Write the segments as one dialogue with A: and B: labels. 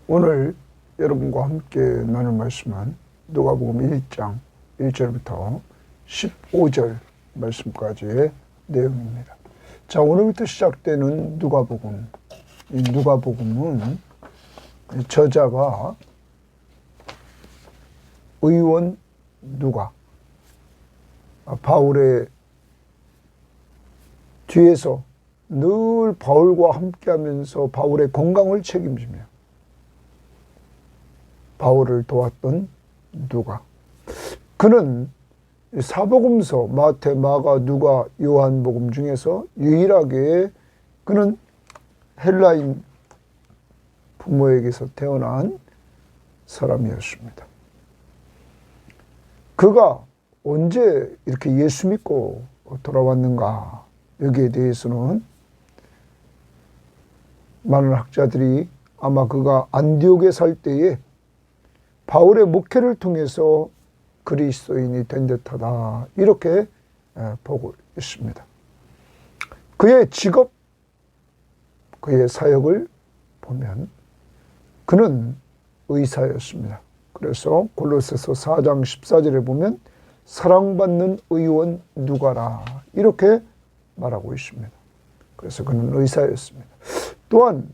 A: 오늘 여러분과 함께 나눌 말씀은 누가복음 1장 1절부터 15절 말씀까지의 내용입니다. 자, 오늘부터 시작되는 누가복음. 이 누가복음은 저자가 의원 누가, 바울의 뒤에서 늘 바울과 함께하면서 바울의 건강을 책임지며 바울을 도왔던 누가. 그는 사복음서 마태, 마가, 누가, 요한복음 중에서 유일하게 그는 헬라인 부모에게서 태어난 사람이었습니다. 그가 언제 이렇게 예수 믿고 돌아왔는가, 여기에 대해서는 많은 학자들이 아마 그가 안디옥에 살 때에 바울의 목회를 통해서 그리스도인이 된 듯하다, 이렇게 보고 있습니다. 그의 직업, 그의 사역을 보면 그는 의사였습니다. 그래서 골로새서 4장 14절에 보면 사랑받는 의원 누가라, 이렇게 말하고 있습니다. 그래서 그는 의사였습니다. 또한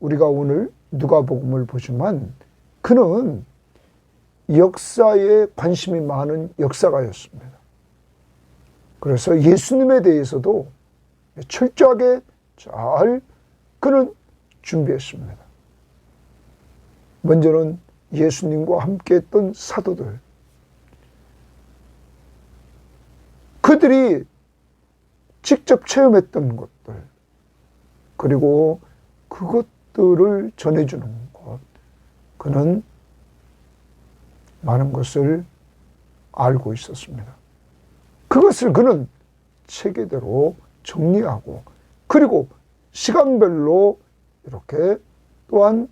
A: 우리가 오늘 누가복음을 보지만 그는 역사에 관심이 많은 역사가였습니다. 그래서 예수님에 대해서도 철저하게 잘 그는 준비했습니다. 먼저는 예수님과 함께했던 사도들, 그들이 직접 체험했던 것들, 그리고 그것들을 전해주는 것, 그는 많은 것을 알고 있었습니다. 그것을 그는 체계대로 정리하고, 그리고 시간별로 이렇게 또한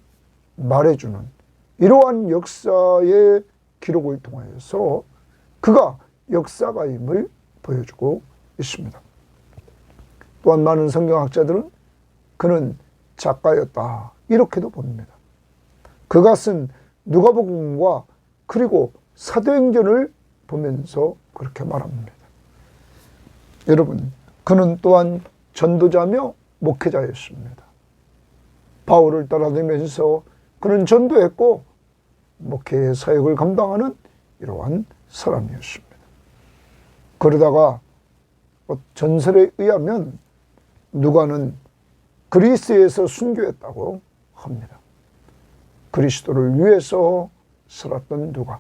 A: 말해주는 이러한 역사의 기록을 통하여서 그가 역사가임을 보여주고 있습니다. 또한 많은 성경학자들은 그는 작가였다, 이렇게도 봅니다. 그가 쓴 누가복음과 그리고 사도행전을 보면서 그렇게 말합니다. 여러분, 그는 또한 전도자며 목회자였습니다. 바울을 따라다니면서 그는 전도했고 목회의 사역을 감당하는 이러한 사람이었습니다. 그러다가 전설에 의하면 누가는 그리스에서 순교했다고 합니다. 그리스도를 위해서 살았던 누가.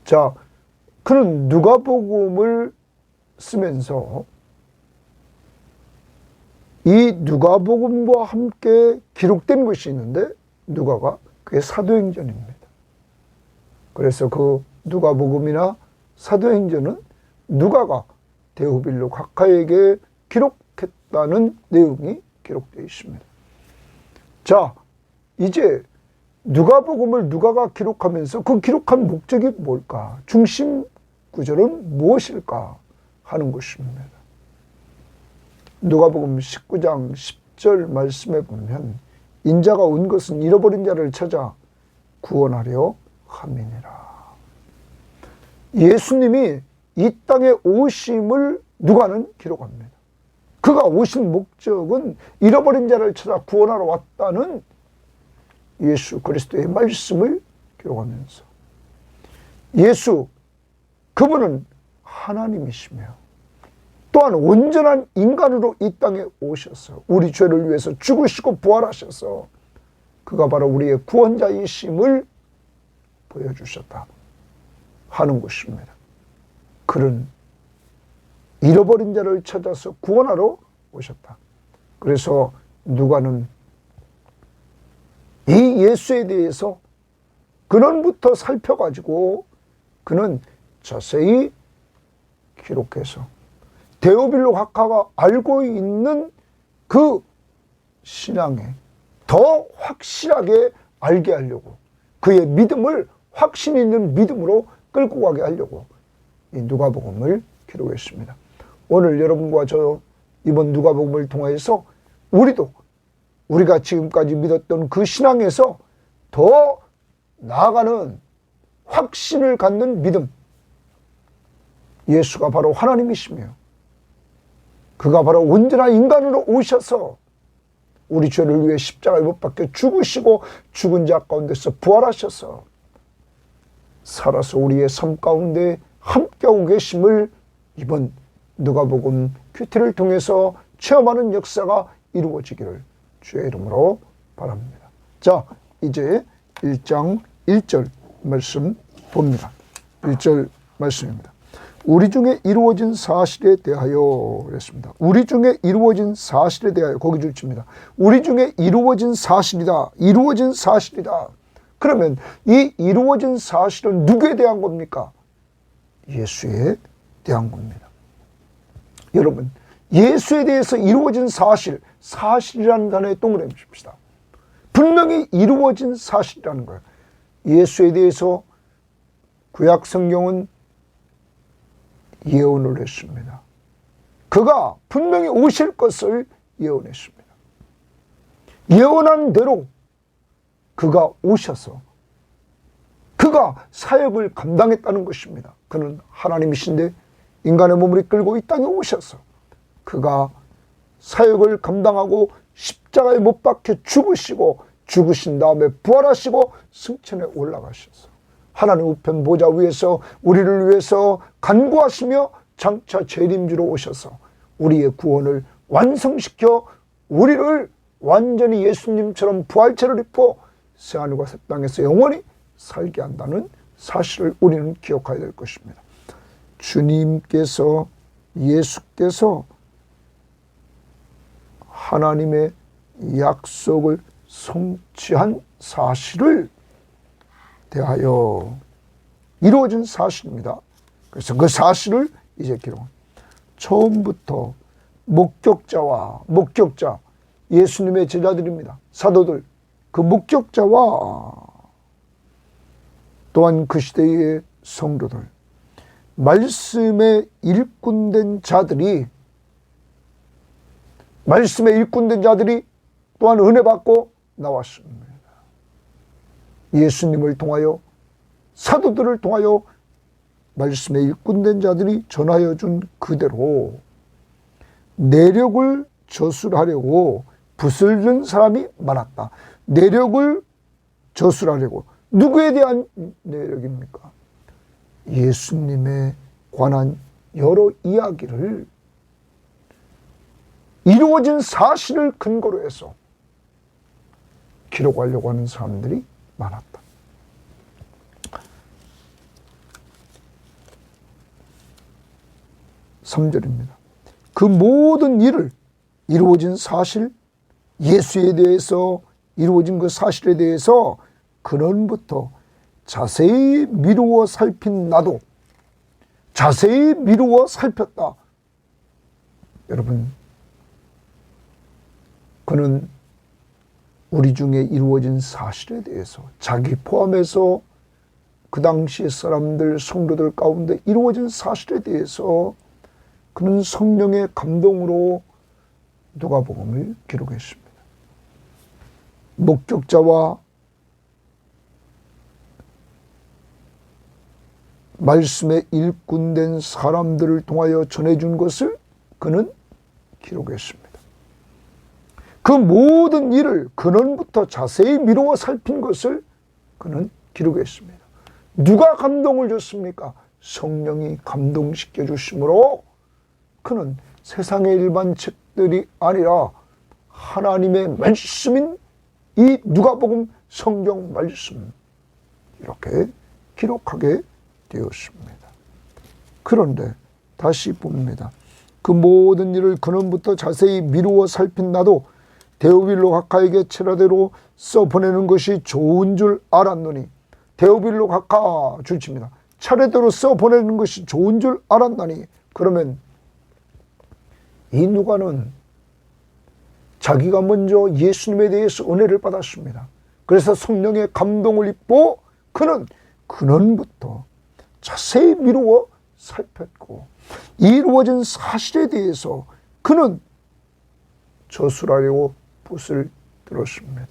A: 자, 그는 누가복음을 쓰면서 이 누가복음과 함께 기록된 것이 있는데 누가가 그게 사도행전입니다. 그래서 그 누가복음이나 사도행전은 누가가 데오빌로 각하에게 기록했다는 내용이 기록되어 있습니다. 자, 이제 누가복음을 누가가 기록하면서 그 기록한 목적이 뭘까? 중심 구절은 무엇일까? 하는 것입니다. 누가복음 19장 10절 말씀에 보면 인자가 온 것은 잃어버린 자를 찾아 구원하려 함이니라. 예수님이 이 땅에 오심을 누가는 기록합니다. 그가 오신 목적은 잃어버린 자를 찾아 구원하러 왔다는 예수 그리스도의 말씀을 기록하면서 예수, 그분은 하나님이시며 또한 온전한 인간으로 이 땅에 오셔서 우리 죄를 위해서 죽으시고 부활하셔서 그가 바로 우리의 구원자이심을 보여주셨다 하는 것입니다. 그는 잃어버린 자를 찾아서 구원하러 오셨다. 그래서 누가는 이 예수에 대해서 근원부터 살펴가지고 그는 자세히 기록해서 데오빌로 각하가 알고 있는 그 신앙에 더 확실하게 알게 하려고, 그의 믿음을 확신 있는 믿음으로 끌고 가게 하려고 이 누가복음을 기록했습니다. 오늘 여러분과 저 이번 누가복음을 통해서 우리도 우리가 지금까지 믿었던 그 신앙에서 더 나아가는 확신을 갖는 믿음. 예수가 바로 하나님이시며 그가 바로 온전한 인간으로 오셔서 우리 죄를 위해 십자가에 못 박혀 죽으시고 죽은 자 가운데서 부활하셔서 살아서 우리의 삶 가운데 함께하고 계심을 이번 누가복음 큐티를 통해서 체험하는 역사가 이루어지기를 주의 이름으로 바랍니다. 자, 이제 1장 1절 말씀 봅니다. 1절 말씀입니다. 우리 중에 이루어진 사실에 대하여 그랬습니다. 우리 중에 이루어진 사실에 대하여 거기 줄칩니다. 우리 중에 이루어진 사실이다. 이루어진 사실이다. 그러면 이 이루어진 사실은 누구에 대한 겁니까? 예수에 대한 겁니다. 여러분, 예수에 대해서 이루어진 사실, 사실이라는 단어에 동그라미 칩시다. 분명히 이루어진 사실이라는 거예요. 예수에 대해서 구약 성경은 예언을 했습니다. 그가 분명히 오실 것을 예언했습니다. 예언한 대로 그가 오셔서 그가 사역을 감당했다는 것입니다. 그는 하나님이신데 인간의 몸을 이끌고 이 땅에 오셔서 그가 사역을 감당하고 십자가에 못 박혀 죽으시고 죽으신 다음에 부활하시고 승천에 올라가셔서 하나님 우편 보좌 위에서 우리를 위해서 간구하시며 장차 재림주로 오셔서 우리의 구원을 완성시켜 우리를 완전히 예수님처럼 부활체를 입고 새하늘과 새 땅에서 영원히 살게 한다는 사실을 우리는 기억해야 될 것입니다. 주님께서 예수께서 하나님의 약속을 성취한 사실을 대하여 이루어진 사실입니다. 그래서 그 사실을 이제 기록합니다. 처음부터 목격자 예수님의 제자들입니다. 사도들, 그 목격자와 또한 그 시대의 성도들, 말씀에 일꾼된 자들이 또한 은혜 받고 나왔습니다. 예수님을 통하여 사도들을 통하여 말씀에 일꾼된 자들이 전하여 준 그대로 내력을 저술하려고 붓을 든 사람이 많았다. 내력을 저술하려고. 누구에 대한 내력입니까? 예수님에 관한 여러 이야기를 이루어진 사실을 근거로 해서 기록하려고 하는 사람들이 많았다. 3절입니다. 그 모든 일을 이루어진 사실, 예수에 대해서 이루어진 그 사실에 대해서 근원부터 자세히 미루어 살핀 나도 자세히 미루어 살폈다. 여러분, 그는 우리 중에 이루어진 사실에 대해서 자기 포함해서 그 당시 사람들, 성도들 가운데 이루어진 사실에 대해서 그는 성령의 감동으로 누가복음을 기록했습니다. 목격자와 말씀에 일꾼된 사람들을 통하여 전해준 것을 그는 기록했습니다. 그 모든 일을 근원부터 자세히 미루어 살핀 것을 그는 기록했습니다. 누가 감동을 줬습니까? 성령이 감동시켜 주심으로 그는 세상의 일반 책들이 아니라 하나님의 말씀인 이 누가복음 성경 말씀 이렇게 기록하게 되었습니다. 그런데 다시 봅니다. 그 모든 일을 근원부터 자세히 미루어 살핀 나도 데오빌로 각하에게 차례대로 써보내는 것이 좋은 줄 알았노니, 데오빌로 각하 줄칩니다. 차례대로 써보내는 것이 좋은 줄 알았나니. 그러면 이 누가는 자기가 먼저 예수님에 대해서 은혜를 받았습니다. 그래서 성령의 감동을 입고 그는 근원부터 자세히 미루어 살폈고 이루어진 사실에 대해서 그는 저술하려고 붓을 들었습니다.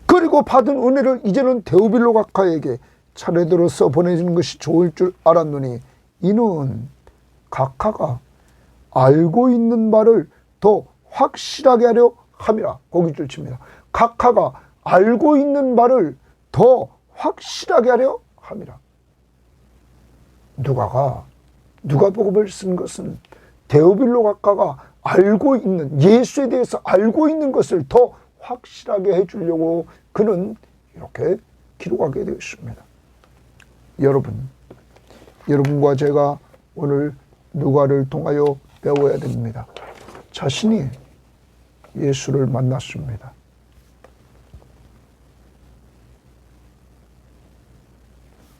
A: 그 그리고 받은 은혜를 이제는 데오빌로 각하에게 차례대로 써보내는 것이 좋을 줄 알았노니 이는 각하가 알고 있는 바를 더 확실하게 하려 함이라. 고깃줄 칩니다. 각하가 알고 있는 바를 더 확실하게 하려 함이라. 누가복음을 쓴 것은 데오빌로 각하가 알고 있는, 예수에 대해서 알고 있는 것을 더 확실하게 해주려고 그는 이렇게 기록하게 되었습니다. 여러분과 제가 오늘 누가를 통하여 배워야 됩니다. 자신이 예수를 만났습니다.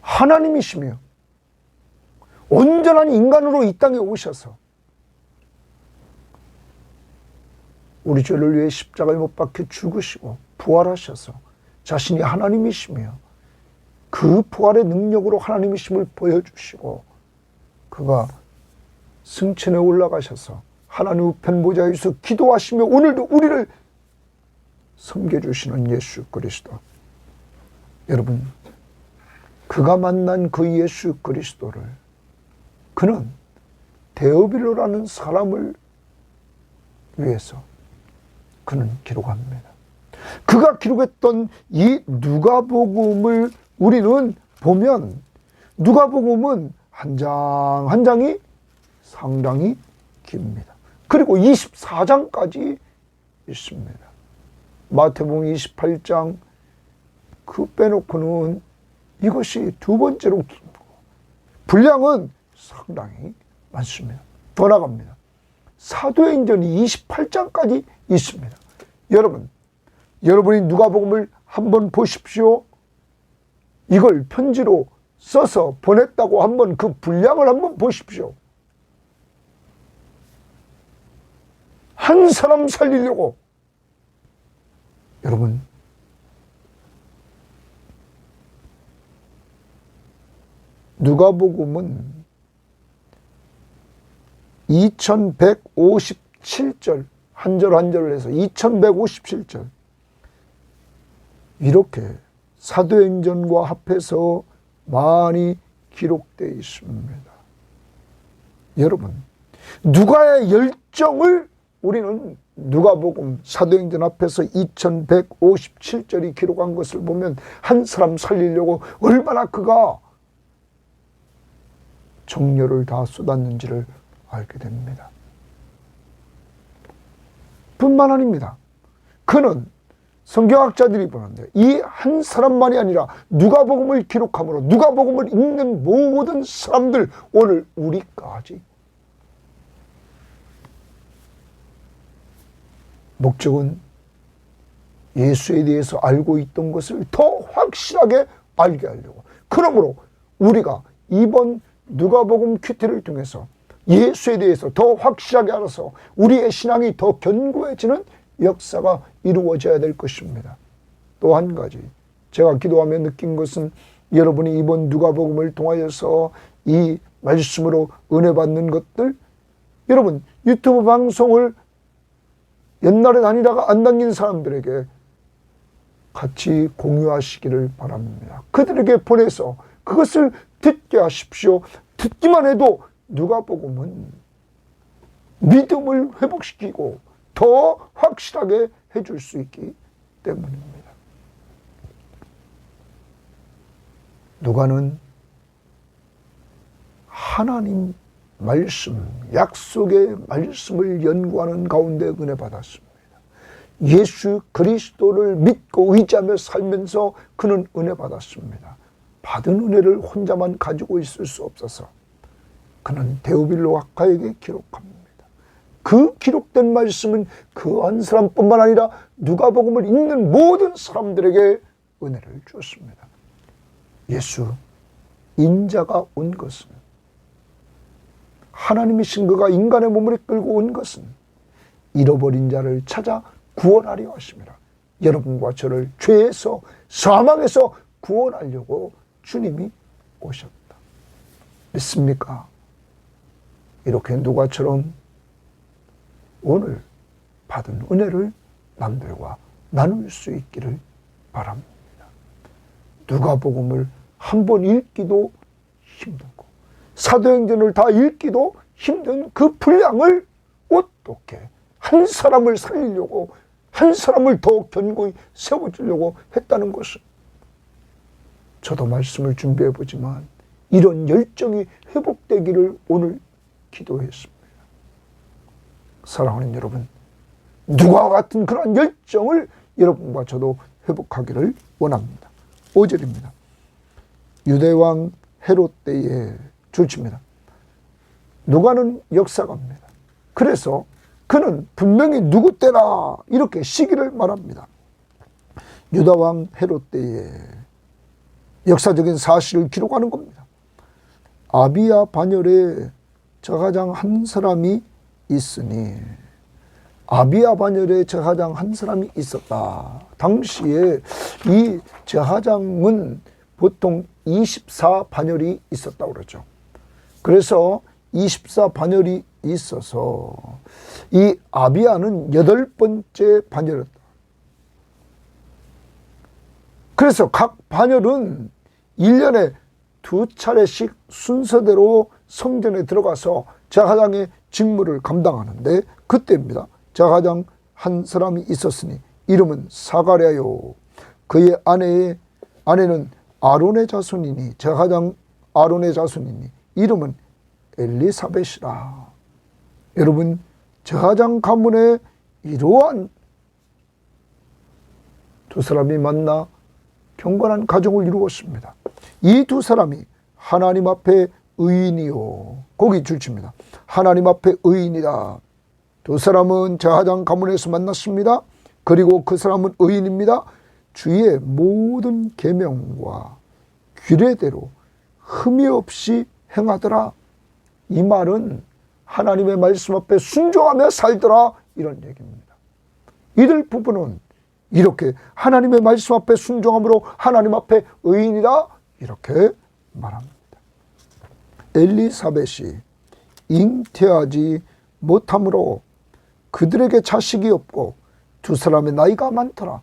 A: 하나님이시며 온전한 인간으로 이 땅에 오셔서 우리 죄를 위해 십자가에 못 박혀 죽으시고 부활하셔서 자신이 하나님이시며 그 부활의 능력으로 하나님이심을 보여주시고 그가 승천에 올라가셔서 하나님 우편 보좌에서 기도하시며 오늘도 우리를 섬겨주시는 예수 그리스도. 여러분, 그가 만난 그 예수 그리스도를 그는 데오빌로라는 사람을 위해서 그는 기록합니다. 그가 기록했던 이 누가복음을 우리는 보면 누가복음은 한 장 한 장이 상당히 깁니다. 그리고 24장까지 있습니다. 마태복음 28장 그 빼놓고는 이것이 두 번째로 깁니다. 분량은 상당히 많습니다. 더 나갑니다. 사도행전이 28장까지 있습니다. 여러분이 누가복음을 한번 보십시오. 이걸 편지로 써서 보냈다고 한번 그 분량을 한번 보십시오. 한 사람 살리려고. 여러분, 누가복음은 2157절 한 절 한 절을 해서 2157절 이렇게 사도행전과 합해서 많이 기록되어 있습니다. 여러분, 누가의 열정을 우리는 누가복음 사도행전 앞에서 2157절이 기록한 것을 보면 한 사람 살리려고 얼마나 그가 정열을 다 쏟았는지를 알게 됩니다. 뿐만 아닙니다. 그는 성경학자들이 보는데 이 한 사람만이 아니라 누가복음을 기록함으로 누가복음을 읽는 모든 사람들, 오늘 우리까지 목적은 예수에 대해서 알고 있던 것을 더 확실하게 알게 하려고. 그러므로 우리가 이번 누가복음 큐티를 통해서 예수에 대해서 더 확실하게 알아서 우리의 신앙이 더 견고해지는 역사가 이루어져야 될 것입니다. 또 한 가지 제가 기도하며 느낀 것은 여러분이 이번 누가복음을 통하여서 이 말씀으로 은혜 받는 것들, 여러분 유튜브 방송을 옛날에 다니다가 안 다니는 사람들에게 같이 공유하시기를 바랍니다. 그들에게 보내서 그것을 듣게 하십시오. 듣기만 해도 누가복음은 믿음을 회복시키고 더 확실하게 해줄 수 있기 때문입니다. 누가는 하나님 말씀, 약속의 말씀을 연구하는 가운데 은혜 받았습니다. 예수 그리스도를 믿고 의지하며 살면서 그는 은혜 받았습니다. 받은 은혜를 혼자만 가지고 있을 수 없어서 그는 데오빌로 각하에게 기록합니다. 그 기록된 말씀은 그 한 사람뿐만 아니라 누가복음을 읽는 모든 사람들에게 은혜를 주었습니다. 예수 인자가 온 것은, 하나님이신 그가 인간의 몸을 끌고 온 것은 잃어버린 자를 찾아 구원하려 하심이라. 여러분과 저를 죄에서 사망에서 구원하려고 주님이 오셨다. 믿습니까? 이렇게 누가처럼 오늘 받은 은혜를 남들과 나눌 수 있기를 바랍니다. 누가복음을 한 번 읽기도 힘들고 사도행전을 다 읽기도 힘든 그 분량을 어떻게 한 사람을 살리려고, 한 사람을 더 견고히 세워주려고 했다는 것은, 저도 말씀을 준비해 보지만 이런 열정이 회복되기를 오늘 기도했습니다. 사랑하는 여러분, 누가 같은 그런 열정을 여러분과 저도 회복하기를 원합니다. 5절입니다. 유대왕 헤롯 때에 줄칩니다. 누가는 역사가입니다. 그래서 그는 분명히 누구 때라 이렇게 시기를 말합니다. 유다왕 헤롯 때에 역사적인 사실을 기록하는 겁니다. 아비야 반열에 제사장 한 사람이 있으니, 아비야 반열에 제사장 한 사람이 있었다. 당시에 이 제사장은 보통 24반열이 있었다고 그러죠. 그래서 24반열이 있어서 이 아비야는 8번째 반열이었다. 그래서 각 반열은 1년에 2차례씩 순서대로 성전에 들어가서 제사장의 직무를 감당하는데, 그때입니다. 제사장 한 사람이 있었으니 이름은 사가랴요. 그의 아내는 아론의 자손이니, 제사장 아론의 자손이니 이름은 엘리사벳이라. 여러분, 제사장 가문에 이러한 두 사람이 만나 경건한 가정을 이루었습니다. 이 두 사람이 하나님 앞에 의인이요. 거기 줄칩니다. 하나님 앞에 의인이다. 두 사람은 제사장 가문에서 만났습니다. 그리고 그 사람은 의인입니다. 주의 모든 계명과 규례대로 흠이 없이 행하더라. 이 말은 하나님의 말씀 앞에 순종하며 살더라, 이런 얘기입니다. 이들 부부는 이렇게 하나님의 말씀 앞에 순종함으로 하나님 앞에 의인이다, 이렇게 말합니다. 엘리사벳이 잉태하지 못함으로 그들에게 자식이 없고 두 사람의 나이가 많더라.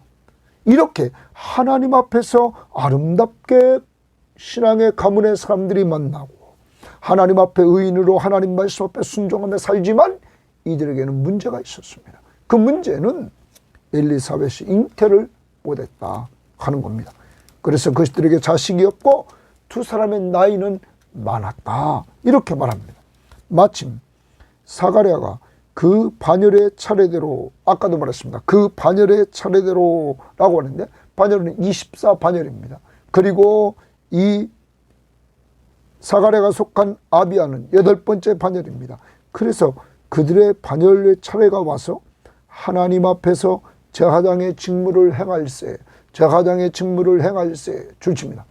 A: 이렇게 하나님 앞에서 아름답게 신앙의 가문의 사람들이 만나고 하나님 앞에 의인으로 하나님 말씀 앞에 순종하며 살지만 이들에게는 문제가 있었습니다. 그 문제는 엘리사벳이 잉태를 못했다 하는 겁니다. 그래서 그들에게 자식이 없고 두 사람의 나이는 많았다, 이렇게 말합니다. 마침 사가랴가 그 반열의 차례대로, 아까도 말했습니다. 그 반열의 차례대로라고 하는데 반열은 24반열입니다. 그리고 이 사가랴가 속한 아비야는 8번째 반열입니다. 그래서 그들의 반열의 차례가 와서 하나님 앞에서 제사장의 직무를 행할세, 제사장의 직무를 행할세 줄칩니다.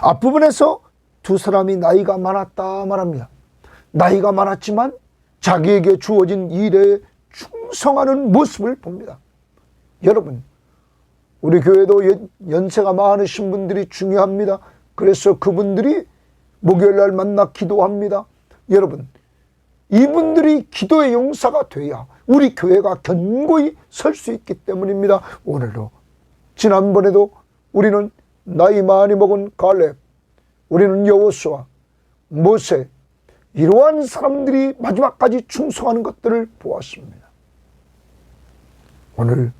A: 앞부분에서 두 사람이 나이가 많았다 말합니다. 나이가 많았지만 자기에게 주어진 일에 충성하는 모습을 봅니다. 여러분, 우리 교회도 연세가 많으신 분들이 중요합니다. 그래서 그분들이 목요일날 만나 기도합니다. 여러분, 이분들이 기도의 용사가 돼야 우리 교회가 견고히 설 수 있기 때문입니다. 오늘도, 지난번에도 우리는 나이 많이 먹은 갈렙, 우리는 여호수아, 모세, 이러한 사람들이 마지막까지 충성하는 것들을 보았습니다. 오늘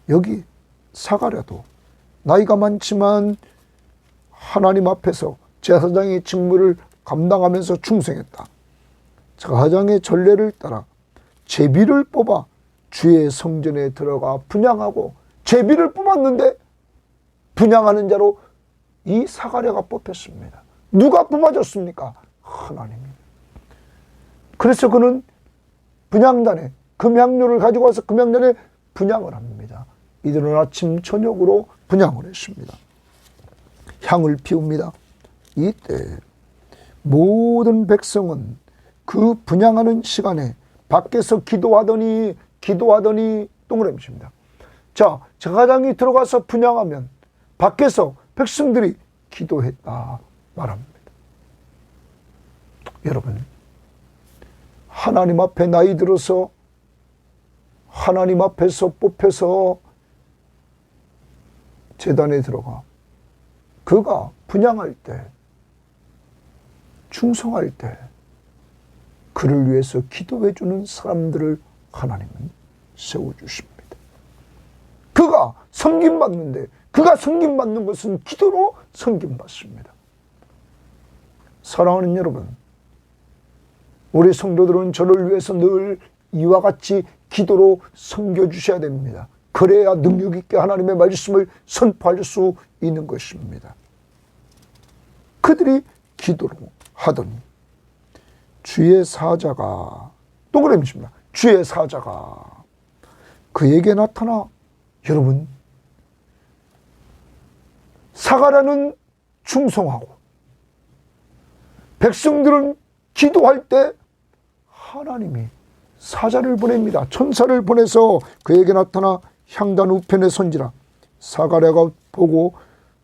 A: 여기 사가랴도 나이가 많지만 하나님 앞에서 제사장의 직무를 감당하면서 충성했다. 제사장의 전례를 따라 제비를 뽑아 주의 성전에 들어가 분향하고, 제비를 뽑았는데 분향하는 자로 이 사가랴가 뽑혔습니다. 누가 뽑아줬습니까? 하나님입니다. 그래서 그는 분향단에 금향료를 가지고 와서 금향단에 분향을 합니다. 이들은 아침 저녁으로 분향을 했습니다. 향을 피웁니다. 이때 모든 백성은 그 분향하는 시간에 밖에서 기도하더니 동그라미입니다. 자, 제사장이 들어가서 분향하면 밖에서 백성들이 기도했다 말합니다. 여러분, 하나님 앞에 나이 들어서 하나님 앞에서 뽑혀서 제단에 들어가 그가 분향할 때, 충성할 때 그를 위해서 기도해 주는 사람들을 하나님은 세워주십니다. 그가 섬김받는데, 그가 섬김받는 것은 기도로 섬김받습니다. 사랑하는 여러분, 우리 성도들은 저를 위해서 늘 이와 같이 기도로 섬겨주셔야 됩니다. 그래야 능력 있게 하나님의 말씀을 선포할 수 있는 것입니다. 그들이 기도로 하더니 주의 사자가, 또 그럽니다. 주의 사자가 그에게 나타나, 여러분, 사가랴는 충성하고 백성들은 기도할 때 하나님이 사자를 보냅니다. 천사를 보내서 그에게 나타나 향단 우편에 선지라. 사가랴가 보고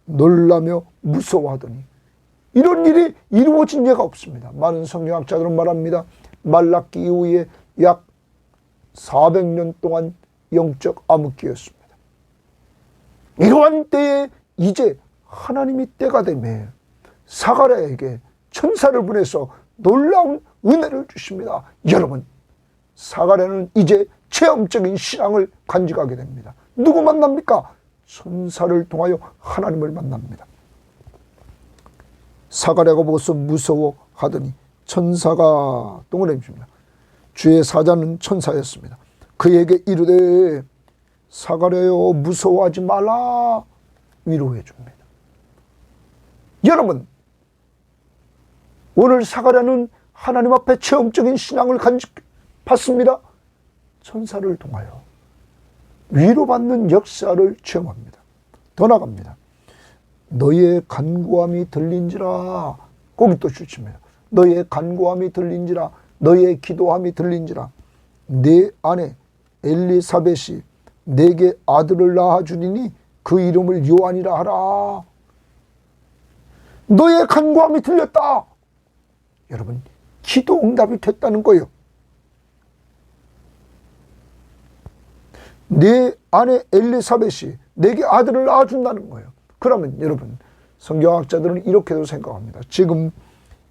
A: 놀라며 무서워하더니, 이런 일이 이루어진 예가 없습니다. 많은 성경학자들은 말합니다. 말라기 이후에 약 400년 동안 영적 암흑기였습니다. 이러한 때에 이제 하나님이 때가 되매 사가랴에게 천사를 보내서 놀라운 은혜를 주십니다. 여러분, 사가랴는 이제 체험적인 신앙을 간직하게 됩니다. 누구 만납니까? 천사를 통하여 하나님을 만납니다. 사가랴가 보고서 무서워하더니 천사가 똥을 줍니다. 주의 사자는 천사였습니다. 그에게 이르되 사가랴여 무서워하지 말라, 위로해 줍니다. 여러분, 오늘 사가랴는 하나님 앞에 체험적인 신앙을 간직받습니다. 천사를 통하여 위로받는 역사를 체험합니다. 더 나갑니다. 너의 간구함이 들린지라, 거기 또 주십니다. 너의 간구함이 들린지라, 너의 기도함이 들린지라. 내 아내 엘리사벳이 내게 아들을 낳아주리니 그 이름을 요한이라 하라. 너의 간구함이 들렸다. 여러분, 기도 응답이 됐다는 거예요. 내 아내 엘리사벳이 내게 아들을 낳아준다는 거예요. 그러면 여러분, 성경학자들은 이렇게도 생각합니다. 지금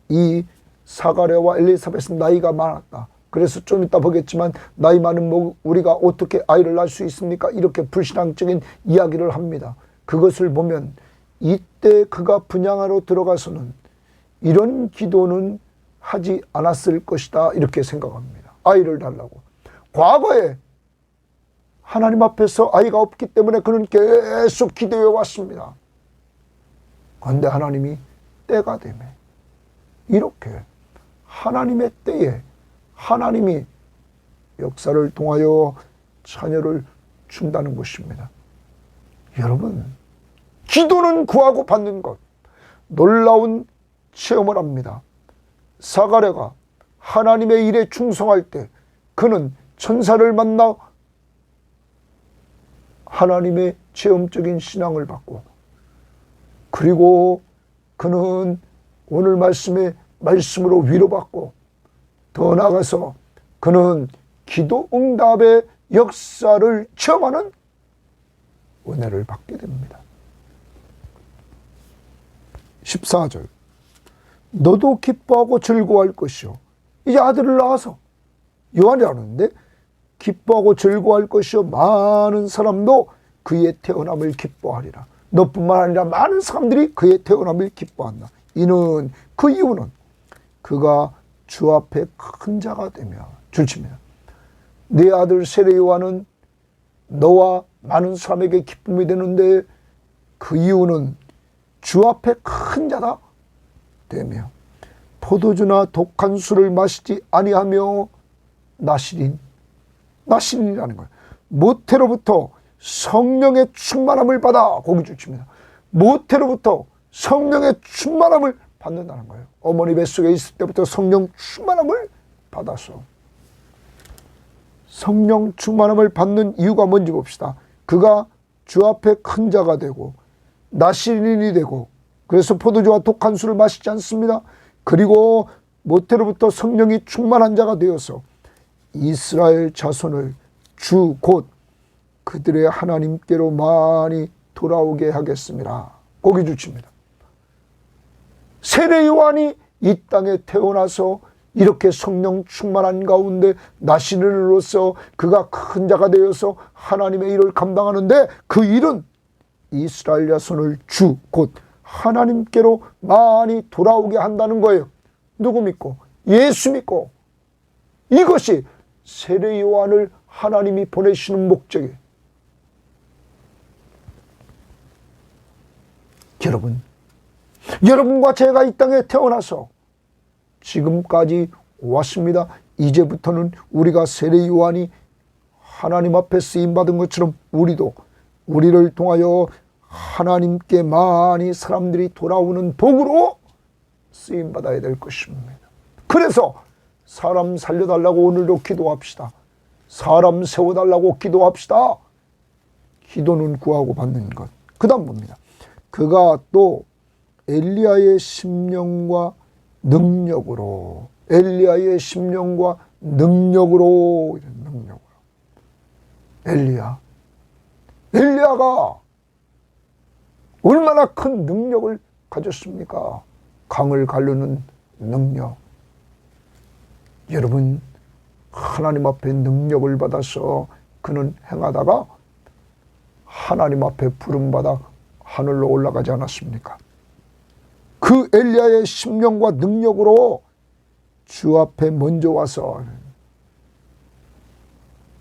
A: 이 사가랴와 엘리사벳은 나이가 많았다. 그래서 좀 이따 보겠지만 나이 많은 우리가 어떻게 아이를 낳을 수 있습니까? 이렇게 불신앙적인 이야기를 합니다. 그것을 보면 이때 그가 분향하러 들어가서는 이런 기도는 하지 않았을 것이다, 이렇게 생각합니다. 아이를 달라고. 과거에 하나님 앞에서 아이가 없기 때문에 그는 계속 기도해 왔습니다. 그런데 하나님이 때가 되매 이렇게 하나님의 때에 하나님이 역사를 통하여 자녀를 준다는 것입니다. 여러분, 기도는 구하고 받는 것, 놀라운 체험을 합니다. 사가랴가 하나님의 일에 충성할 때 그는 천사를 만나 하나님의 체험적인 신앙을 받고, 그리고 그는 오늘 말씀으로 위로받고, 더 나아가서 그는 기도 응답의 역사를 체험하는 은혜를 받게 됩니다. 14절, 너도 기뻐하고 즐거워할 것이요. 이제 아들을 낳아서 요한이라는데 기뻐하고 즐거워할 것이요. 많은 사람도 그의 태어남을 기뻐하리라. 너뿐만 아니라 많은 사람들이 그의 태어남을 기뻐한다. 그 이유는 그가 주 앞에 큰 자가 되며, 줄칩니다. 네 아들 세례 요한은 너와 많은 사람에게 기쁨이 되는데 그 이유는 주 앞에 큰 자다 되며 포도주나 독한 술을 마시지 아니하며 나시린이라는 거예요. 모태로부터 성령의 충만함을 받아, 거기 주십니다. 모태로부터 성령의 충만함을 받는다는 거예요. 어머니 뱃속에 있을 때부터 성령 충만함을 받아서, 성령 충만함을 받는 이유가 뭔지 봅시다. 그가 주 앞에 큰 자가 되고 나시린이 되고, 그래서 포도주와 독한 술을 마시지 않습니다. 그리고 모태로부터 성령이 충만한 자가 되어서 이스라엘 자손을 주 곧 그들의 하나님께로 많이 돌아오게 하겠습니다. 고기 주칩니다. 세례 요한이 이 땅에 태어나서 이렇게 성령 충만한 가운데 나시린으로서 그가 큰 자가 되어서 하나님의 일을 감당하는데 그 일은 이스라엘 자손을 주 곧 하나님께로 많이 돌아오게 한다는 거예요. 누구 믿고? 예수 믿고. 이것이 세례 요한을 하나님이 보내시는 목적이에요. 여러분과 제가 이 땅에 태어나서 지금까지 왔습니다. 이제부터는 우리가 세례 요한이 하나님 앞에 쓰임받은 것처럼 우리를 통하여 하나님께 많이 사람들이 돌아오는 복으로 쓰임받아야 될 것입니다. 그래서 사람 살려달라고 오늘도 기도합시다. 사람 세워달라고 기도합시다. 기도는 구하고 받는 것. 그 다음 봅니다. 그가 또 엘리야의 심령과 능력으로 엘리야가 얼마나 큰 능력을 가졌습니까? 강을 가르는 능력. 여러분, 하나님 앞에 능력을 받아서 그는 행하다가 하나님 앞에 부름받아 하늘로 올라가지 않았습니까? 그 엘리야의 심령과 능력으로 주 앞에 먼저 와서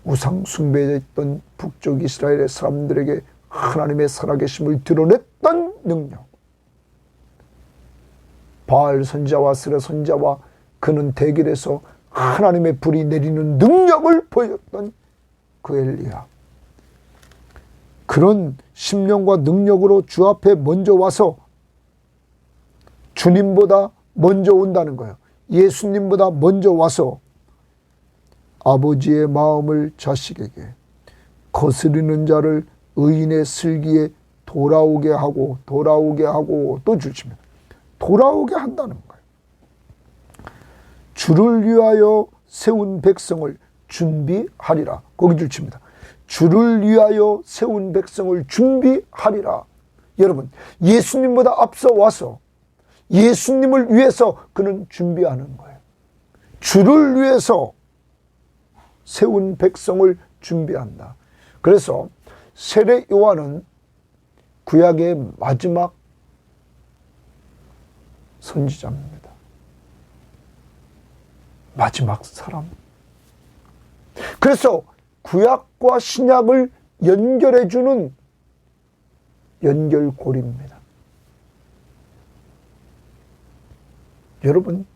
A: 우상 숭배했던 북쪽 이스라엘의 사람들에게 하나님의 살아계심을 드러냈던 능력. 바알 선지자와 스라 선지자와 그는 대결해서 하나님의 불이 내리는 능력을 보였던 그 엘리야. 그런 심령과 능력으로 주 앞에 먼저 와서 주님보다 먼저 온다는 거예요. 예수님보다 먼저 와서 아버지의 마음을 자식에게, 거스르는 자를 의인의 슬기에 돌아오게 하고 또 주십니다. 돌아오게 한다는 거예요. 주를 위하여 세운 백성을 준비하리라. 거기 주칩니다. 주를 위하여 세운 백성을 준비하리라. 여러분, 예수님보다 앞서 와서 예수님을 위해서 그는 준비하는 거예요. 주를 위해서 세운 백성을 준비한다. 그래서 세례 요한은 구약의 마지막 선지자입니다. 마지막 사람. 그래서 구약과 신약을 연결해주는 연결고리입니다. 여러분,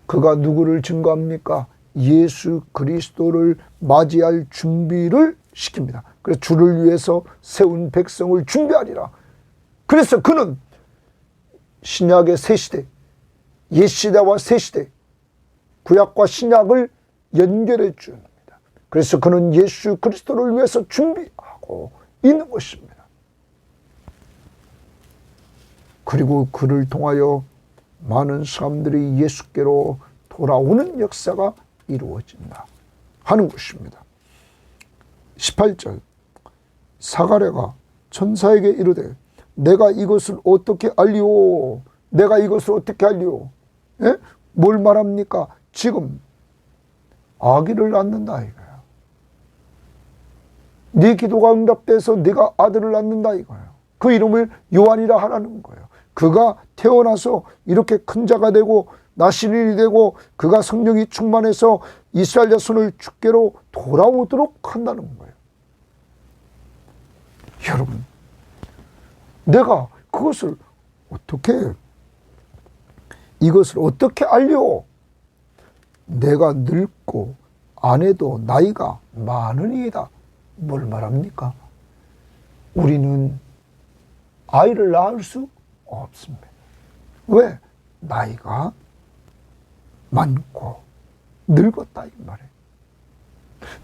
A: 그가 누구를 증거합니까? 예수 그리스도를 맞이할 준비를 시킵니다. 그래서 주를 위해서 세운 백성을 준비하리라. 그래서 그는 신약의 새 시대, 옛 시대와 새 시대, 구약과 신약을 연결해 줍니다. 그래서 그는 예수 그리스도를 위해서 준비하고 있는 것입니다. 그리고 그를 통하여 많은 사람들이 예수께로 돌아오는 역사가 이루어진다 하는 것입니다. 18절, 사가랴가 천사에게 이르되 내가 이것을 어떻게 알리오? 내가 이것을 어떻게 알리오? 예? 뭘 말합니까? 지금 아기를 낳는다 이거야. 네 기도가 응답돼서 네가 아들을 낳는다 이거예요. 그 이름을 요한이라 하라는 거예요. 그가 태어나서 이렇게 큰 자가 되고 나시린이 되고 그가 성령이 충만해서 이스라엘 자손을 주께로 돌아오도록 한다는 거예요. 여러분, 내가 이것을 어떻게 알려? 내가 늙고 아내도 나이가 많으니이다. 뭘 말합니까? 우리는 아이를 낳을 수 없습니다. 왜? 나이가 많고 늙었다 이 말이에요.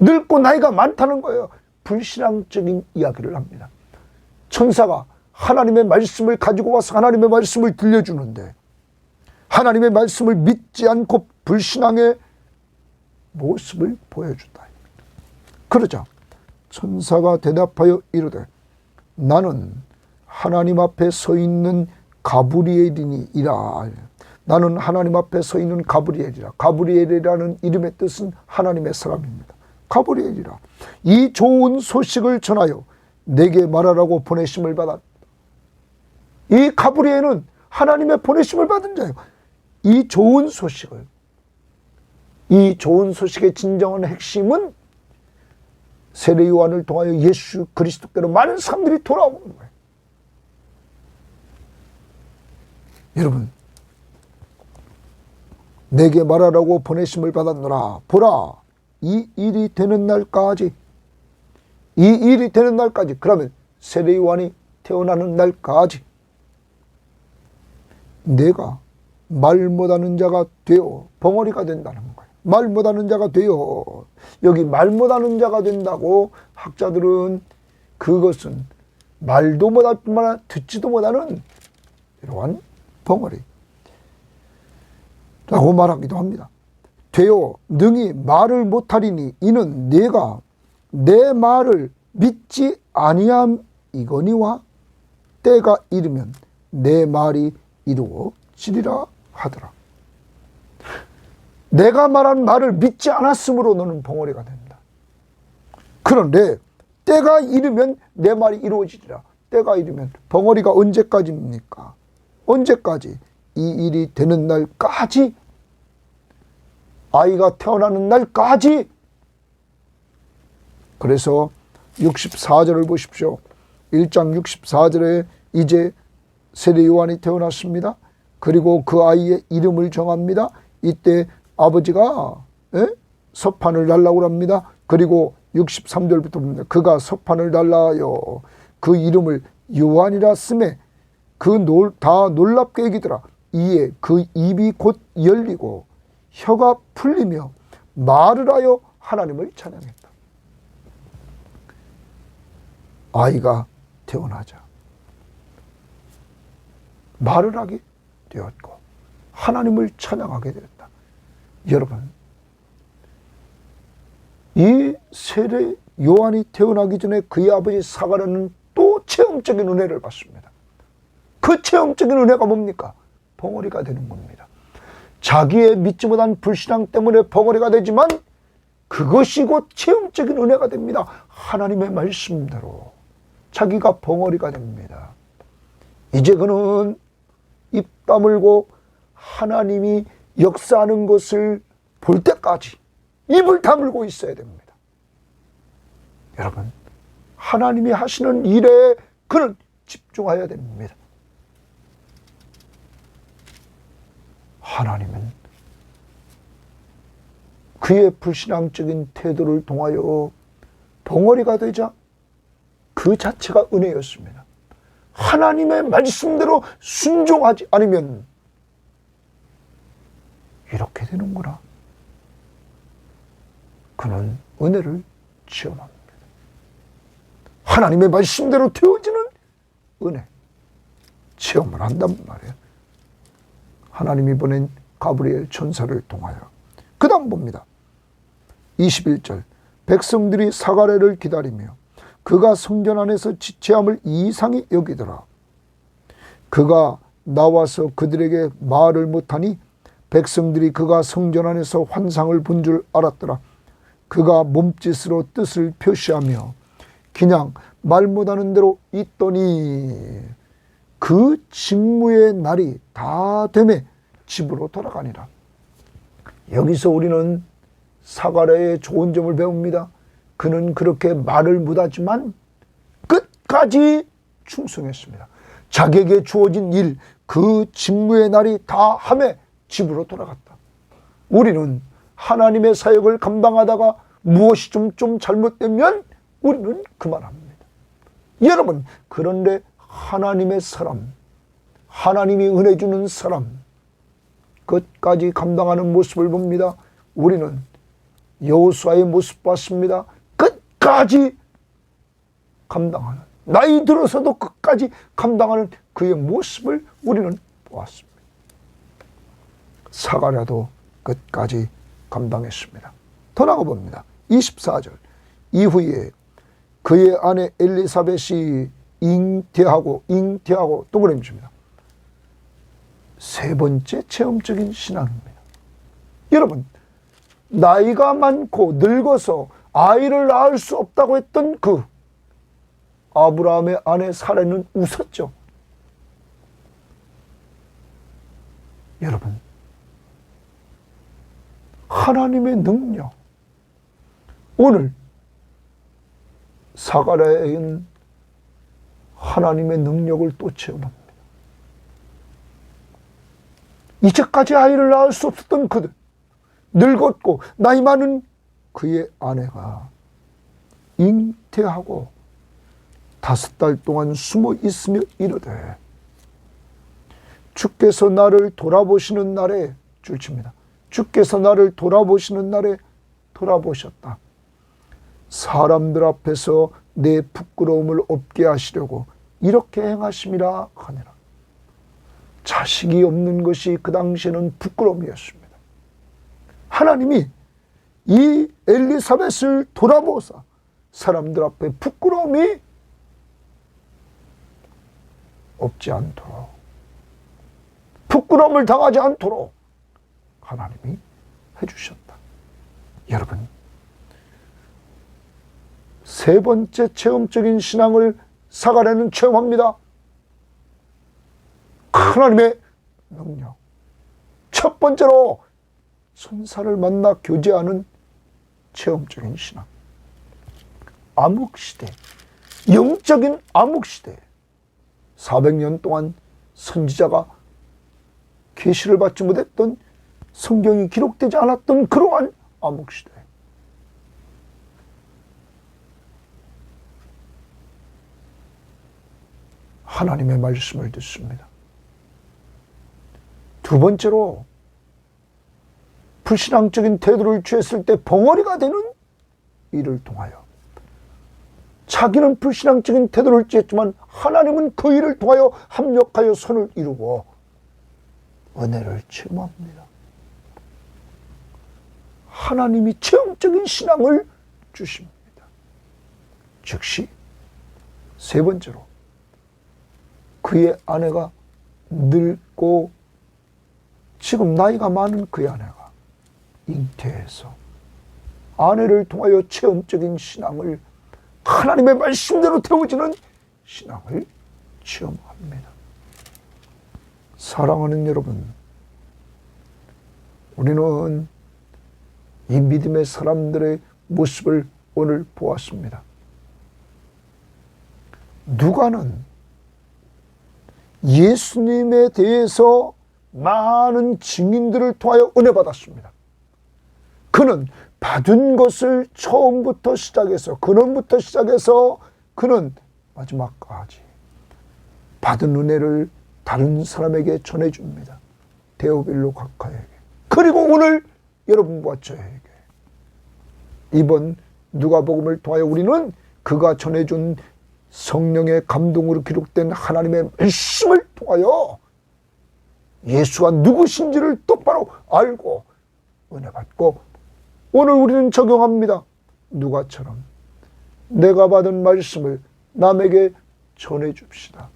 A: 늙고 나이가 많다는 거예요. 불신앙적인 이야기를 합니다. 천사가 하나님의 말씀을 가지고 와서 하나님의 말씀을 들려주는데 하나님의 말씀을 믿지 않고 불신앙의 모습을 보여준다. 그러자 천사가 대답하여 이르되 나는 하나님 앞에 서 있는 가브리엘이니이라. 나는 하나님 앞에 서 있는 가브리엘이라. 가브리엘이라는 이름의 뜻은 하나님의 사람입니다. 가브리엘이라. 이 좋은 소식을 전하여 내게 말하라고 보내심을 받았다. 이 가브리엘은 하나님의 보내심을 받은 자예요. 이 좋은 소식을, 이 좋은 소식의 진정한 핵심은 세례 요한을 통하여 예수 그리스도께로 많은 사람들이 돌아오는 거예요. 여러분, 내게 말하라고 보내심을 받았노라. 보라, 이 일이 되는 날까지, 이 일이 되는 날까지, 그러면 세례 요한이 태어나는 날까지 내가 말 못하는 자가 되어 벙어리가 된다는 거예요. 말 못하는 자가 되어, 여기 말 못하는 자가 된다고 학자들은 그것은 말도 못할 뿐만 아니라 듣지도 못하는 이러한 벙어리 라고 말하기도 합니다. 되어 능히 말을 못하리니 이는 내가 내 말을 믿지 아니함이거니와 때가 이르면 내 말이 이루어지리라 하더라. 내가 말한 말을 믿지 않았으므로 너는 벙어리가 된다. 그런데 때가 이르면 내 말이 이루어지리라. 때가 이르면 벙어리가 언제까지입니까? 언제까지? 이 일이 되는 날까지, 아이가 태어나는 날까지. 그래서 64절을 보십시오. 1장 64절에 이제 세례 요한이 태어났습니다. 그리고 그 아이의 이름을 정합니다. 이때 아버지가 서판을 달라고 합니다. 그리고 63절부터 봅니다. 그가 서판을 달라하여 그 이름을 요한이라 쓰매 다 놀랍게 여기더라. 이에 그 입이 곧 열리고 혀가 풀리며 말을 하여 하나님을 찬양했다. 아이가 태어나자 말을 하게 되었고 하나님을 찬양하게 되었다. 여러분, 이 세례 요한이 태어나기 전에 그의 아버지 사가랴는 또 체험적인 은혜를 받습니다. 그 체험적인 은혜가 뭡니까? 벙어리가 되는 겁니다. 자기의 믿지 못한 불신앙 때문에 벙어리가 되지만 그것이 곧 체험적인 은혜가 됩니다. 하나님의 말씀대로 자기가 벙어리가 됩니다. 이제 그는 입 다물고 하나님이 역사하는 것을 볼 때까지 입을 다물고 있어야 됩니다. 여러분, 하나님이 하시는 일에 그는 집중해야 됩니다. 하나님은 그의 불신앙적인 태도를 통하여 벙어리가 되자 그 자체가 은혜였습니다. 하나님의 말씀대로 순종하지 않으면 이렇게 되는구나. 그는 은혜를 체험합니다. 하나님의 말씀대로 되어지는 은혜 체험을 한단 말이에요. 하나님이 보낸 가브리엘 천사를 통하여. 그 다음 봅니다. 21절. 백성들이 사가랴를 기다리며 그가 성전 안에서 지체함을 이상히 여기더라. 그가 나와서 그들에게 말을 못하니 백성들이 그가 성전 안에서 환상을 본 줄 알았더라. 그가 몸짓으로 뜻을 표시하며 그냥 말 못하는 대로 있더니 그 직무의 날이 다 되매 집으로 돌아가니라. 여기서 우리는 사가랴의 좋은 점을 배웁니다. 그는 그렇게 말을 못하지만 끝까지 충성했습니다. 자기에게 주어진 일, 그 직무의 날이 다 하매 집으로 돌아갔다. 우리는 하나님의 사역을 감당하다가 무엇이 좀 잘못되면 우리는 그만합니다. 여러분, 그런데 하나님의 사람, 하나님이 은혜 주는 사람, 끝까지 감당하는 모습을 봅니다. 우리는 여호수아의 모습 봤습니다. 끝까지 감당하는, 나이 들어서도 끝까지 감당하는 그의 모습을 우리는 보았습니다. 사가랴도 끝까지 감당했습니다. 더 나가 봅니다. 24절. 이후에 그의 아내 엘리사벳이 잉태하고 또 그러십니다. 세 번째 체험적인 신앙입니다. 여러분, 나이가 많고 늙어서 아이를 낳을 수 없다고 했던 그 아브라함의 아내 사라는 웃었죠. 여러분, 하나님의 능력, 오늘 사가랴에는 하나님의 능력을 또 체험합니다. 이제까지 아이를 낳을 수 없었던 그들, 늙었고 나이 많은 그의 아내가 잉태하고 5달 동안 숨어 있으며 이르되 주께서 나를 돌아보시는 날에 줄칩니다. 주께서 나를 돌아보시는 날에 돌아보셨다. 사람들 앞에서 내 부끄러움을 없게 하시려고 이렇게 행하심이라 하니라. 자식이 없는 것이 그 당시에는 부끄러움이었습니다. 하나님이 이 엘리사벳을 돌아보사 사람들 앞에 부끄러움이 없지 않도록, 부끄러움을 당하지 않도록 하나님이 해주셨다. 여러분, 세 번째 체험적인 신앙을 사가랴는 체험합니다. 하나님의 능력. 첫 번째로 천사를 만나 교제하는 체험적인 신앙. 암흑시대, 영적인 암흑시대, 400년 동안 선지자가 계시를 받지 못했던, 성경이 기록되지 않았던 그러한 암흑시대. 하나님의 말씀을 듣습니다. 두 번째로 불신앙적인 태도를 취했을 때 벙어리가 되는 일을 통하여, 자기는 불신앙적인 태도를 취했지만 하나님은 그 일을 통하여 합력하여 선을 이루고 은혜를 체험합니다. 하나님이 체험적인 신앙을 주십니다. 즉시 세 번째로 그의 아내가 늙고 지금 나이가 많은 그의 아내가 잉태해서 아내를 통하여 체험적인 신앙을, 하나님의 말씀대로 태워지는 신앙을 체험합니다. 사랑하는 여러분, 우리는 이 믿음의 사람들의 모습을 오늘 보았습니다. 누가는 예수님에 대해서 많은 증인들을 통하여 은혜 받았습니다. 그는 받은 것을 처음부터 시작해서, 근원부터 시작해서 그는 마지막까지 받은 은혜를 다른 사람에게 전해줍니다. 데오빌로 각하에게, 그리고 오늘 여러분과 저에게. 이번 누가복음을 통하여 우리는 그가 전해준 성령의 감동으로 기록된 하나님의 말씀을 통하여 예수가 누구신지를 똑바로 알고 은혜 받고, 오늘 우리는 적용합니다. 누가처럼 내가 받은 말씀을 남에게 전해줍시다.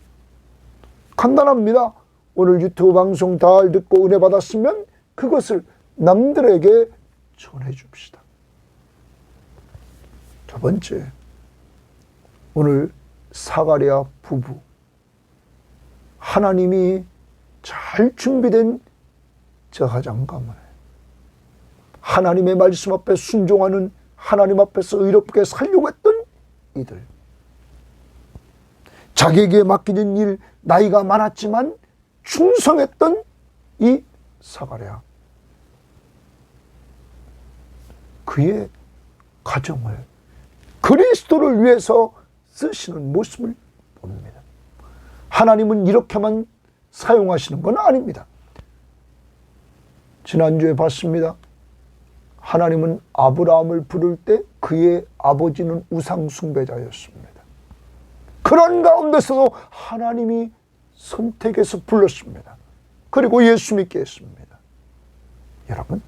A: 간단합니다. 오늘 유튜브 방송 잘 듣고 은혜 받았으면 그것을 남들에게 전해줍시다. 두 번째, 오늘 사가랴 부부, 하나님이 잘 준비된 저화장 가문에 하나님의 말씀 앞에 순종하는, 하나님 앞에서 의롭게 살려고 했던 이들, 자기에게 맡겨진 일, 나이가 많았지만 충성했던 이 사가랴, 그의 가정을 그리스도를 위해서 쓰시는 모습을 봅니다. 하나님은 이렇게만 사용하시는 건 아닙니다. 지난주에 봤습니다. 하나님은 아브라함을 부를 때 그의 아버지는 우상 숭배자였습니다. 그런 가운데서도 하나님이 선택해서 불렀습니다. 그리고 예수 믿게 했습니다. 여러분,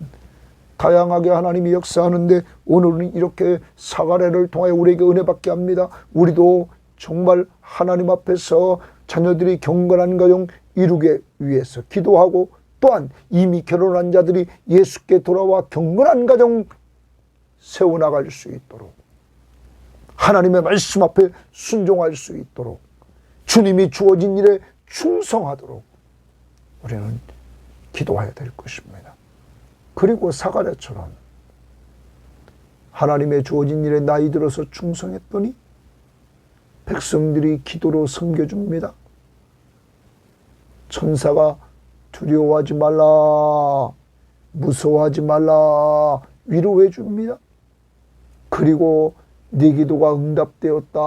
A: 다양하게 하나님이 역사하는데 오늘은 이렇게 사가랴를 통하여 우리에게 은혜 받게 합니다. 우리도 정말 하나님 앞에서 자녀들이 경건한 가정 이루기 위해서 기도하고, 또한 이미 결혼한 자들이 예수께 돌아와 경건한 가정 세워나갈 수 있도록, 하나님의 말씀 앞에 순종할 수 있도록, 주님이 주어진 일에 충성하도록 우리는 기도해야 될 것입니다. 그리고 사가랴처럼 하나님의 주어진 일에 나이 들어서 충성했더니 백성들이 기도로 섬겨줍니다. 천사가 두려워하지 말라, 무서워하지 말라 위로해 줍니다. 그리고 네 기도가 응답되었다.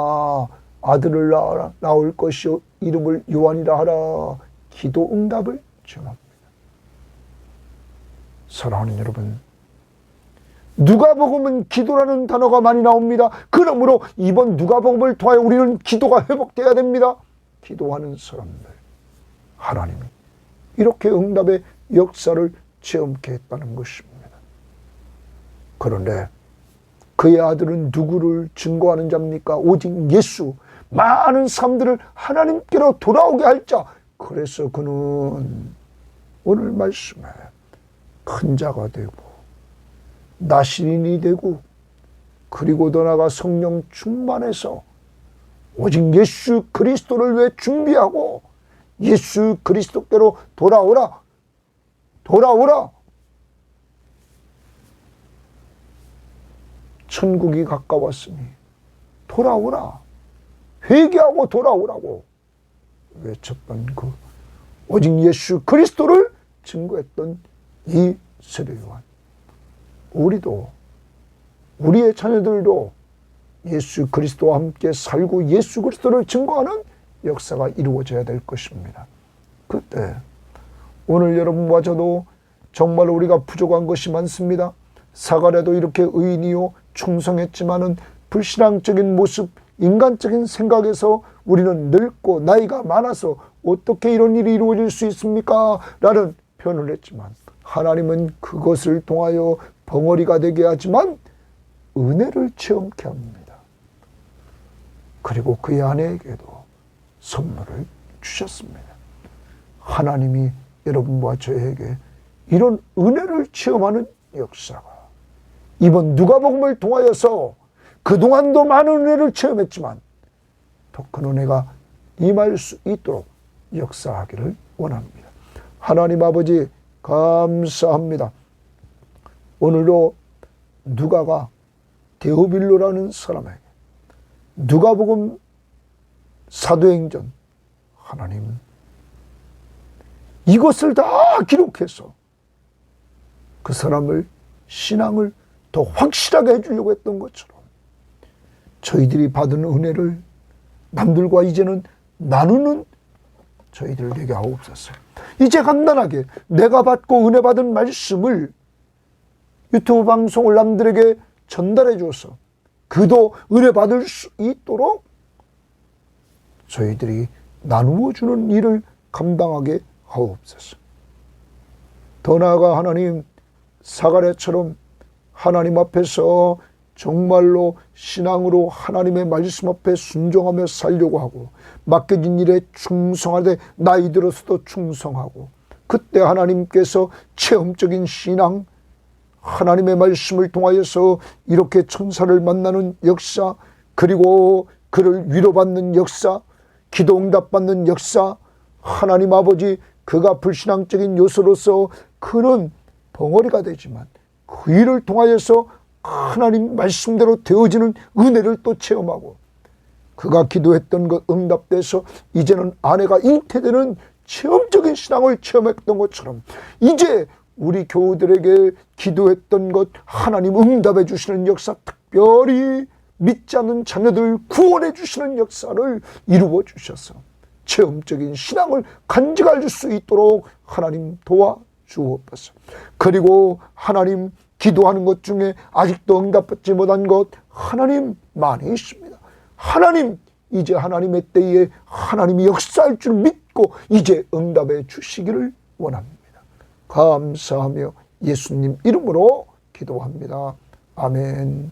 A: 아들을 낳을 것이요 이름을 요한이라 하라. 기도 응답을 청합니다. 사랑하는 여러분, 누가복음은 기도라는 단어가 많이 나옵니다. 그러므로 이번 누가복음을 통하여 우리는 기도가 회복되어야 됩니다. 기도하는 사람들, 하나님이 이렇게 응답의 역사를 체험케 했다는 것입니다. 그런데 그의 아들은 누구를 증거하는 자입니까? 오직 예수. 많은 사람들을 하나님께로 돌아오게 할 자. 그래서 그는 오늘 말씀에 큰 자가 되고 나시린이 되고, 그리고 더 나아가 성령 충만해서 오직 예수 그리스도를 위해 준비하고 예수 그리스도께로 돌아오라. 돌아오라. 천국이 가까웠으니 돌아오라. 회개하고 돌아오라고 외쳤던 그 오직 예수 그리스도를 증거했던 이 세례 요한. 우리도, 우리의 자녀들도 예수 그리스도와 함께 살고 예수 그리스도를 증거하는 역사가 이루어져야 될 것입니다. 그때 오늘 여러분과 저도 정말 우리가 부족한 것이 많습니다. 사가랴도 이렇게 의인이요 충성했지만은 불신앙적인 모습, 인간적인 생각에서 우리는 늙고 나이가 많아서 어떻게 이런 일이 이루어질 수 있습니까? 라는 표현을 했지만, 하나님은 그것을 통하여 벙어리가 되게 하지만 은혜를 체험케 합니다. 그리고 그의 아내에게도 선물을 주셨습니다. 하나님이 여러분과 저에게 이런 은혜를 체험하는 역사가 이번 누가복음을 통하여서 그동안도 많은 은혜를 체험했지만 더 큰 은혜가 임할 수 있도록 역사하기를 원합니다. 하나님 아버지 감사합니다. 오늘도 누가가 데오빌로라는 사람에게 누가복음 사도행전, 하나님 이것을 다 기록해서 그 사람을 신앙을 더 확실하게 해주려고 했던 것처럼 저희들이 받은 은혜를 남들과 이제는 나누는 저희들 되게 하옵소서. 이제 간단하게 내가 받고 은혜 받은 말씀을 유튜브 방송을 남들에게 전달해 줘서 그도 은혜 받을 수 있도록 저희들이 나누어 주는 일을 감당하게 하옵소서. 더 나아가 하나님, 사가랴처럼 하나님 앞에서 정말로 신앙으로 하나님의 말씀 앞에 순종하며 살려고 하고 맡겨진 일에 충성하되 나이 들어서도 충성하고, 그때 하나님께서 체험적인 신앙, 하나님의 말씀을 통하여서 이렇게 천사를 만나는 역사, 그리고 그를 위로받는 역사, 기도 응답받는 역사, 하나님 아버지 그가 불신앙적인 요소로서 그는 벙어리가 되지만 그 일을 통하여서 하나님 말씀대로 되어지는 은혜를 또 체험하고, 그가 기도했던 것 응답돼서 이제는 아내가 잉태되는 체험적인 신앙을 체험했던 것처럼 이제 우리 교우들에게 기도했던 것 하나님 응답해 주시는 역사, 특별히 믿지 않는 자녀들 구원해 주시는 역사를 이루어 주셔서 체험적인 신앙을 간직할 수 있도록 하나님 도와주옵소서. 그리고 하나님 기도하는 것 중에 아직도 응답받지 못한 것 하나님 많이 있습니다. 하나님 이제 하나님의 때에 하나님이 역사할 줄 믿고 이제 응답해 주시기를 원합니다. 감사하며 예수님 이름으로 기도합니다. 아멘.